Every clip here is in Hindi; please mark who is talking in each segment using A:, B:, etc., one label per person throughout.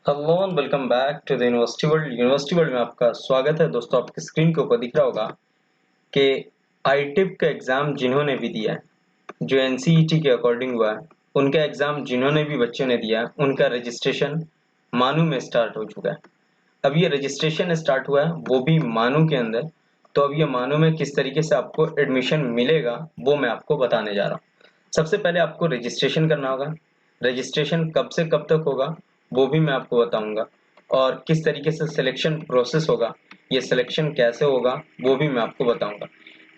A: Hello and welcome back to the university world में आपका स्वागत है दोस्तों। आपकी स्क्रीन के ऊपर दिख रहा होगा कि आईटिप का एग्ज़ाम जिन्होंने भी दिया है, जो एनसीईटी के अकॉर्डिंग हुआ है, उनका एग्ज़ाम जिन्होंने भी बच्चों ने दिया है, उनका रजिस्ट्रेशन मानू में स्टार्ट हो चुका है। अब ये रजिस्ट्रेशन स्टार्ट हुआ है, वो भी मानू के अंदर। तो अब ये मानू में किस तरीके से आपको एडमिशन मिलेगा, वो मैं आपको बताने जा रहा हूँ। सबसे पहले आपको रजिस्ट्रेशन करना होगा। रजिस्ट्रेशन कब से कब तक होगा, वो भी मैं आपको बताऊंगा। और किस तरीके से सिलेक्शन प्रोसेस होगा, ये सिलेक्शन कैसे होगा, वो भी मैं आपको बताऊंगा।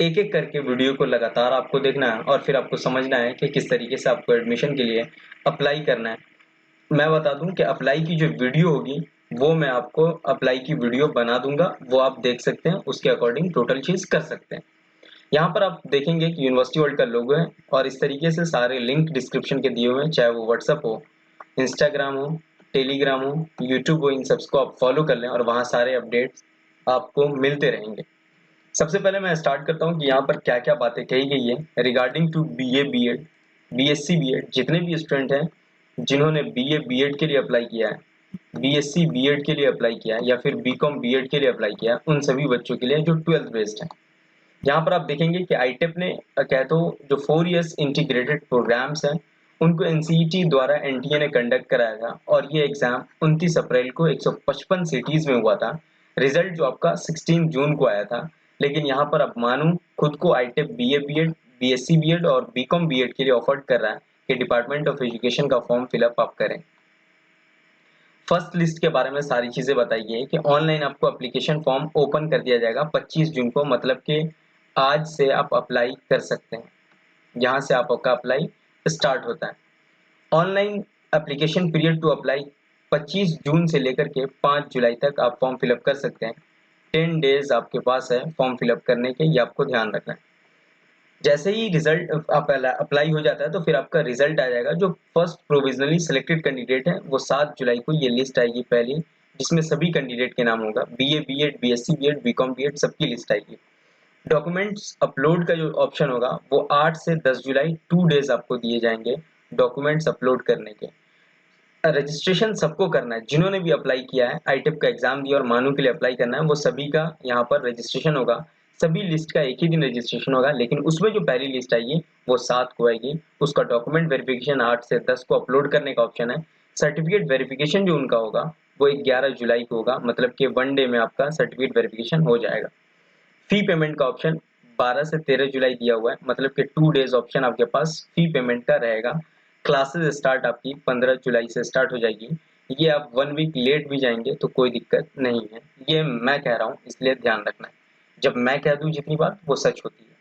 A: एक एक करके वीडियो को लगातार आपको देखना है और फिर आपको समझना है कि किस तरीके से आपको एडमिशन के लिए अप्लाई करना है। मैं बता दूं कि अप्लाई की जो वीडियो होगी, वो मैं आपको अप्लाई की वीडियो बना दूंगा, वो आप देख सकते हैं, उसके अकॉर्डिंग टोटल चीज कर सकते हैं। यहाँ पर आप देखेंगे कि यूनिवर्सिटी वर्ल्ड का लोगो है और इस तरीके से सारे लिंक डिस्क्रिप्शन के दिए हुए हैं, चाहे वो व्हाट्सअप हो, इंस्टाग्राम हो, टेलीग्राम हो, यूट्यूब हो, इन सबको आप फॉलो कर लें और वहाँ सारे अपडेट्स आपको मिलते रहेंगे। सबसे पहले मैं स्टार्ट करता हूँ कि यहाँ पर क्या क्या बातें कही गई है regarding to BA BEd, BSc BEd. जितने भी स्टूडेंट हैं जिन्होंने बीए बीएड के लिए अप्लाई किया है, बीएससी बीएड के लिए अप्लाई किया है या फिर बीकॉम बीएड के लिए अप्लाई किया है, उन सभी बच्चों के लिए जो 12th बेस्ड है। यहाँ पर आप देखेंगे कि आईटेप ने कह तो जो 4 इयर्स इंटीग्रेटेड प्रोग्राम्स हैं, उनको एनसीईटी द्वारा एनटीए ने कंडक्ट कराया था और ये एग्जाम 29 अप्रैल को 155 सिटीज में हुआ था। रिजल्ट जो आपका 16 जून को आया था। लेकिन यहाँ पर अब मानू खुद को आईटेप बीए बीएड, बीएससी बीएड और बीकॉम बीएड के लिए ऑफर कर रहा है कि डिपार्टमेंट ऑफ एजुकेशन का फॉर्म फिलअप आप करें। फर्स्ट लिस्ट के बारे में सारी चीजें बताई गई है कि ऑनलाइन आपको एप्लीकेशन फॉर्म ओपन कर दिया जाएगा 25 जून को, मतलब कि आज से आप अप्लाई कर सकते हैं। यहाँ से आपका अप्लाई स्टार्ट होता है। Online application period to apply 25 June से लेकर के 5 जुलाई तक आप फॉर्म फिलअप कर सकते हैं। 10 डेज आपके पास है फॉर्म फिलअप करने के, ये आपको ध्यान रखना है। जैसे ही रिजल्ट अप्लाई हो जाता है तो फिर आपका रिजल्ट आ जाएगा। जो फर्स्ट प्रोविजनली सिलेक्टेड कैंडिडेट है वो 7 जुलाई को ये लिस्ट आएगी पहली, जिसमें सभी कैंडिडेट के नाम होगा। BA BEd, BSc BEd, BCom BEd सबकी लिस्ट आएगी। डॉक्यूमेंट्स अपलोड का जो ऑप्शन होगा वो 8 से 10 जुलाई 2 डेज आपको दिए जाएंगे डॉक्यूमेंट्स अपलोड करने के। रजिस्ट्रेशन सबको करना है, जिन्होंने भी अप्लाई किया है, आईटेप का एग्जाम दिया और मानू के लिए अप्लाई करना है, वो सभी का यहाँ पर रजिस्ट्रेशन होगा। सभी लिस्ट का एक ही दिन रजिस्ट्रेशन होगा, लेकिन उसमें जो पहली लिस्ट आएगी वो 7 को आएगी। उसका डॉक्यूमेंट वेरिफिकेशन 8 से 10 को अपलोड करने का ऑप्शन है। सर्टिफिकेट वेरिफिकेशन जो उनका होगा वो 11 जुलाई को होगा, मतलब कि 1 डे में आपका सर्टिफिकेट वेरिफिकेशन हो जाएगा। फी पेमेंट का ऑप्शन 12 से 13 जुलाई दिया हुआ है, मतलब कि 2 डेज ऑप्शन आपके पास फी पेमेंट का रहेगा। क्लासेस स्टार्ट आपकी 15 जुलाई से स्टार्ट हो जाएगी। ये आप 1 वीक लेट भी जाएंगे तो कोई दिक्कत नहीं है, ये मैं कह रहा हूँ इसलिए ध्यान रखना है। जब मैं कह दूं जितनी बात वो सच होती है।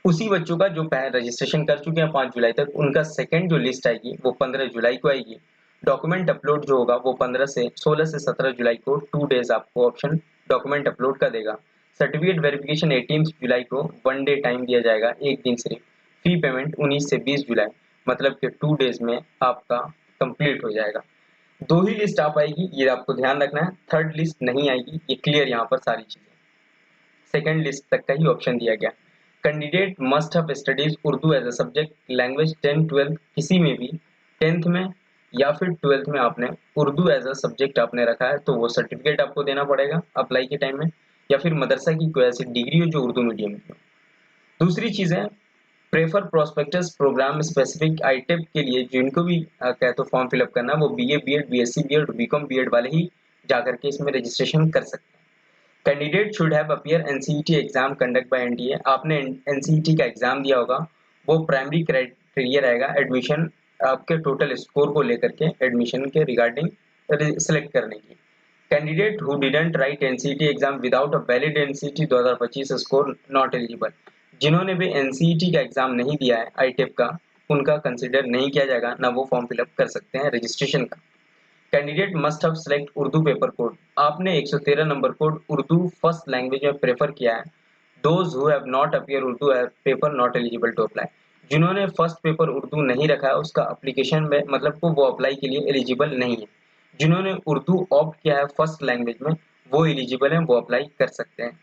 A: उसी बच्चों का जो रजिस्ट्रेशन कर चुके हैं 5 जुलाई तक, उनका सेकेंड जो लिस्ट आएगी वो 15 जुलाई को आएगी। डॉक्यूमेंट अपलोड जो होगा वो 16 से 17 जुलाई को 2 डेज आपको ऑप्शन डॉक्यूमेंट अपलोड का देगा। सर्टिफिकेट वेरिफिकेशन 18 जुलाई को 1 डे टाइम दिया जाएगा, एक दिन सिर्फ। फी पेमेंट 19 से 20 जुलाई, मतलब कि 2 डेज में आपका कंप्लीट हो जाएगा। 2 ही लिस्ट आ पाएगी, ये आपको ध्यान रखना है। थर्ड लिस्ट नहीं आएगी, ये क्लियर यहाँ पर सारी चीजें। सेकेंड लिस्ट तक का ही ऑप्शन दिया गया। Candidate must have studies Urdu as a subject language 10 12, किसी में भी 10th में या फिर 12th में आपने उर्दू एज अ सब्जेक्ट आपने रखा है तो वो सर्टिफिकेट आपको देना पड़ेगा अप्लाई के टाइम में, या फिर मदरसा की कोई ऐसी डिग्री हो जो उर्दू मीडियम की हो। दूसरी चीज है प्रेफर प्रोस्पेक्टस प्रोग्राम स्पेसिफिक आईटेप के लिए जिनको भी कहे तो फॉर्म फिलअप करना है, वो BA BEd, BSc BEd, BCom BEd वाले ही जाकर के इसमें रजिस्ट्रेशन कर सकते हैं। Candidate should have appear NCET exam conduct by NTA. आपने एनसीईटी का एग्जाम दिया होगा, वो प्राइमरी क्राइटेरिया रहेगा एडमिशन, आपके टोटल स्कोर को लेकर के एडमिशन के रिगार्डिंग सिलेक्ट करने की। Candidate who didn't write NCET exam without a valid NCET 2025 score not eligible. जिन्होंने भी एनसीईटी का एग्जाम नहीं दिया है आईटेप का, उनका कंसिडर नहीं किया जाएगा, ना वो फॉर्म फिलअप कर सकते हैं रजिस्ट्रेशन का। Candidate must have select Urdu paper code. आपने 113 number code Urdu first language में प्रेफर किया है। Those who have not appear Urdu paper not eligible to apply. जिन्होंने फर्स्ट पेपर उर्दू नहीं रखा है उसका एप्लीकेशन में मतलब को वो अप्लाई के लिए एलिजिबल नहीं है। जिन्होंने उर्दू ऑप्ट किया है फर्स्ट लैंग्वेज में वो एलिजिबल हैं, वो अप्लाई कर सकते हैं।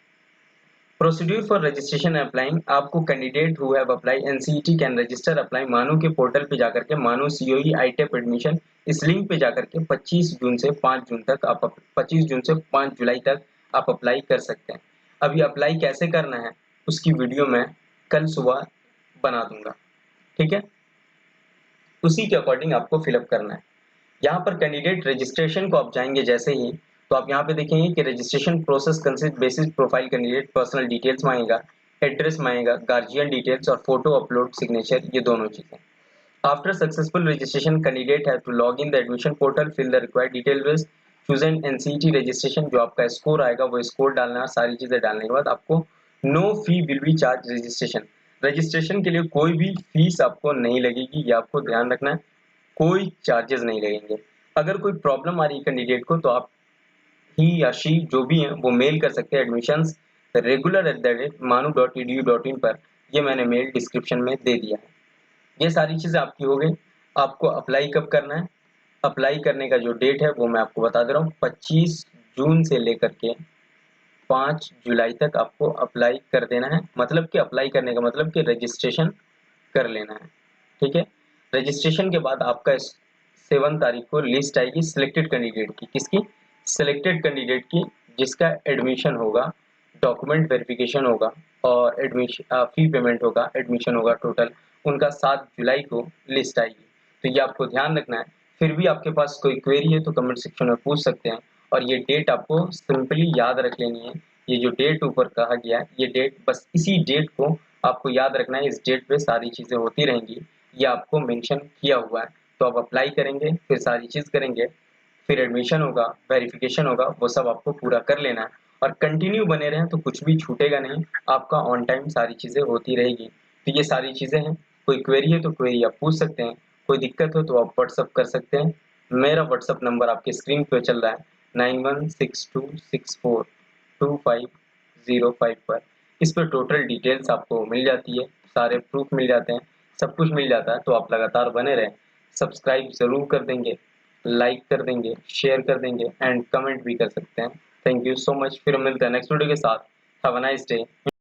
A: प्रोसीड्यूर फॉर रजिस्ट्रेशन अप्लाइंग, आपको candidate who have apply NCET can register apply मानू के पोर्टल पे जाकर के मानू सीओई आईटेप एडमिशन, इस लिंक पे जाकर के 25 जून से 5 जून तक आप 25 जून से 5 जुलाई तक आप अप्लाई कर सकते हैं। अभी अप्लाई कैसे करना है उसकी वीडियो मैं कल सुबह बना दूंगा, ठीक है। उसी के अकॉर्डिंग आपको फिलअप करना है। यहाँ पर कैंडिडेट रजिस्ट्रेशन को आप जाएंगे जैसे ही, तो आप यहाँ पे देखेंगे कि registration process consist basis profile candidate personal details मांगेगा, एड्रेस मांगेगा, गार्जियन डिटेल्स और फोटो अपलोड सिग्नेचर, ये दोनों चीजें। After successful registration candidate have to log in the admission portal, fill the required details, choose an NCET registration, जो आपका स्कोर आएगा वो स्कोर डालना है। सारी चीजें डालने के बाद आपको no fee will be charge registration, registration के लिए कोई भी फीस आपको नहीं लगेगी, ये आपको ध्यान रखना है, कोई चार्जेस नहीं लगेंगे। अगर कोई प्रॉब्लम आ रही है कैंडिडेट को तो आप ही या शी जो भी हैं वो मेल कर सकते हैं एडमिशंस regular@manu.edu.in पर, ये मैंने मेल डिस्क्रिप्शन में दे दिया है। ये सारी चीज़ें आपकी हो गई। आपको अप्लाई कब करना है, अप्लाई करने का जो डेट है वो मैं आपको बता दे रहा हूँ, 25 जून से लेकर के 5 जुलाई तक आपको अप्लाई कर देना है। मतलब कि अप्लाई करने का मतलब कि रजिस्ट्रेशन कर लेना है, ठीक है। रजिस्ट्रेशन के बाद आपका 7 तारीख को लिस्ट आएगी सिलेक्टेड कैंडिडेट की, किसकी, सिलेक्टेड कैंडिडेट की, जिसका एडमिशन होगा, डॉक्यूमेंट वेरिफिकेशन होगा और एडमिशन फी पेमेंट होगा, एडमिशन होगा टोटल, उनका 7 जुलाई को लिस्ट आएगी। तो ये आपको ध्यान रखना है। फिर भी आपके पास कोई क्वेरी है तो कमेंट सेक्शन में पूछ सकते हैं, और ये डेट आपको सिंपली याद रख लेनी है। ये जो डेट ऊपर कहा गया है, ये डेट, बस इसी डेट को आपको याद रखना है। इस डेट पे सारी चीज़ें होती रहेंगी, ये आपको मेंशन किया हुआ है। तो आप अप्लाई करेंगे, फिर सारी चीज़ करेंगे, फिर एडमिशन होगा, वेरिफिकेशन होगा, वो सब आपको पूरा कर लेना है और कंटिन्यू बने रहें तो कुछ भी छूटेगा नहीं, आपका ऑन टाइम सारी चीज़ें होती रहेगी। तो ये सारी चीज़ें हैं। कोई क्वेरी है तो क्वेरी आप पूछ सकते हैं, कोई दिक्कत हो तो आप व्हाट्सअप कर सकते हैं। मेरा व्हाट्सअप नंबर आपके स्क्रीन पे चल रहा है 9162642505 पर। इस पर टोटल डिटेल्स आपको मिल जाती है, सारे प्रूफ मिल जाते हैं, सब कुछ मिल जाता है। तो आप लगातार बने रहें, सब्सक्राइब ज़रूर कर देंगे, लाइक कर देंगे, शेयर कर देंगे एंड कमेंट भी कर सकते हैं। Thank you so much. फिर मिलते हैं नेक्स्ट वीडियो के साथ। Have a nice day.